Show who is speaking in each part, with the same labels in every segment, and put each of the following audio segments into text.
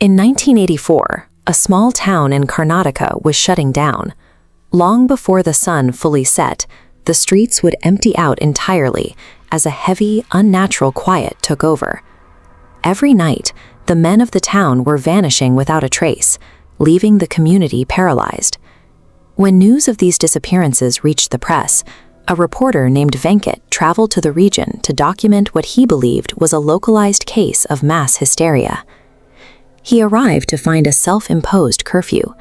Speaker 1: In 1984, a small town in Karnataka was shutting down. Long before the sun fully set, the streets would empty out entirely as a heavy, unnatural quiet took over. Every night, the men of the town were vanishing without a trace, leaving the community paralyzed. When news of these disappearances reached the press, a reporter named Venkat traveled to the region to document what he believed was a localized case of mass hysteria. He arrived to find a self-imposed curfew.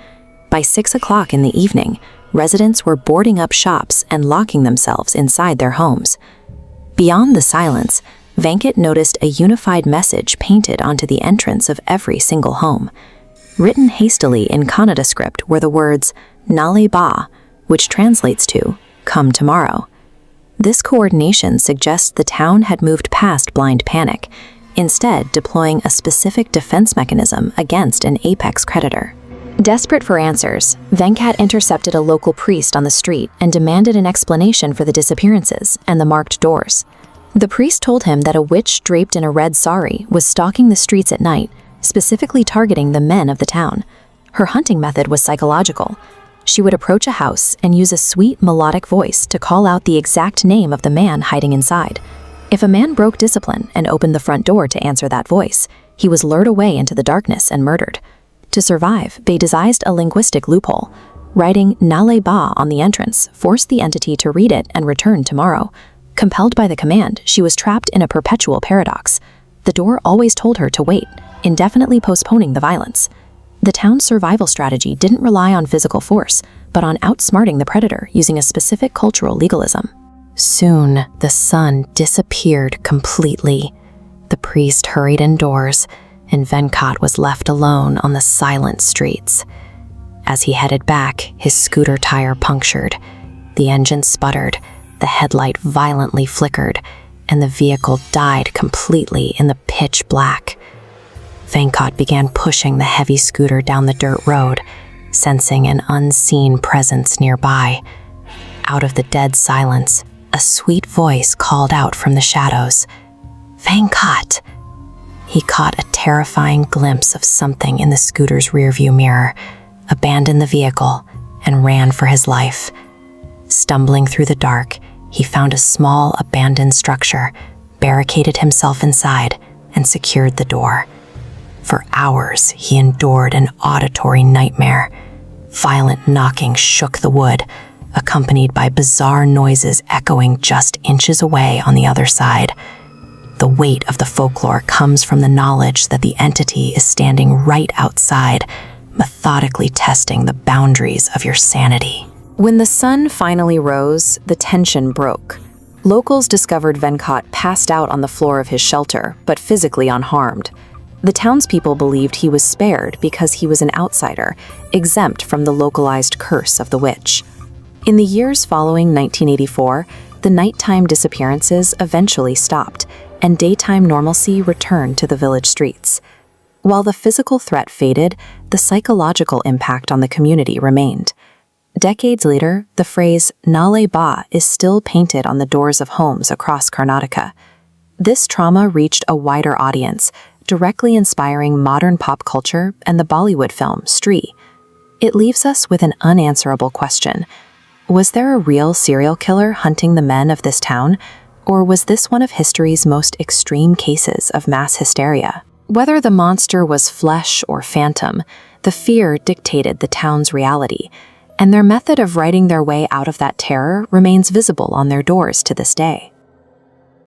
Speaker 1: By 6 o'clock in the evening, residents were boarding up shops and locking themselves inside their homes. Beyond the silence, Venkat noticed a unified message painted onto the entrance of every single home. Written hastily in Kannada script were the words, "Nale ba," which translates to, "Come tomorrow." This coordination suggests the town had moved past blind panic, instead deploying a specific defense mechanism against an apex predator. Desperate for answers, Venkat intercepted a local priest on the street and demanded an explanation for the disappearances and the marked doors. The priest told him that a witch draped in a red saree was stalking the streets at night, specifically targeting the men of the town. Her hunting method was psychological. She would approach a house and use a sweet, melodic voice to call out the exact name of the man hiding inside. If a man broke discipline and opened the front door to answer that voice, he was lured away into the darkness and murdered. To survive, they devised a linguistic loophole. Writing "Nale ba" on the entrance forced the entity to read it and return tomorrow. Compelled by the command, she was trapped in a perpetual paradox. The door always told her to wait, indefinitely postponing the violence. The town's survival strategy didn't rely on physical force, but on outsmarting the predator using a specific cultural legalism. Soon, the sun disappeared completely. The priest hurried indoors, and Venkat was left alone on the silent streets. As he headed back, his scooter tire punctured. The engine sputtered, the headlight violently flickered, and the vehicle died completely in the pitch black. Venkat began pushing the heavy scooter down the dirt road, sensing an unseen presence nearby. Out of the dead silence, a sweet voice called out from the shadows, "Venkat!" He caught a terrifying glimpse of something in the scooter's rearview mirror, abandoned the vehicle, and ran for his life. Stumbling through the dark, he found a small abandoned structure, barricaded himself inside, and secured the door. For hours, he endured an auditory nightmare. Violent knocking shook the wood, accompanied by bizarre noises echoing just inches away on the other side. The weight of the folklore comes from the knowledge that the entity is standing right outside, methodically testing the boundaries of your sanity. When the sun finally rose, the tension broke. Locals discovered Venkat passed out on the floor of his shelter, but physically unharmed. The townspeople believed he was spared because he was an outsider, exempt from the localized curse of the witch. In the years following 1984, the nighttime disappearances eventually stopped, and daytime normalcy returned to the village streets. While the physical threat faded, the psychological impact on the community remained. Decades later, the phrase "Nale ba" is still painted on the doors of homes across Karnataka. This trauma reached a wider audience, directly inspiring modern pop culture and the Bollywood film STREE. It leaves us with an unanswerable question. Was there a real serial killer hunting the men of this town, or was this one of history's most extreme cases of mass hysteria? Whether the monster was flesh or phantom, the fear dictated the town's reality, and their method of writing their way out of that terror remains visible on their doors to this day.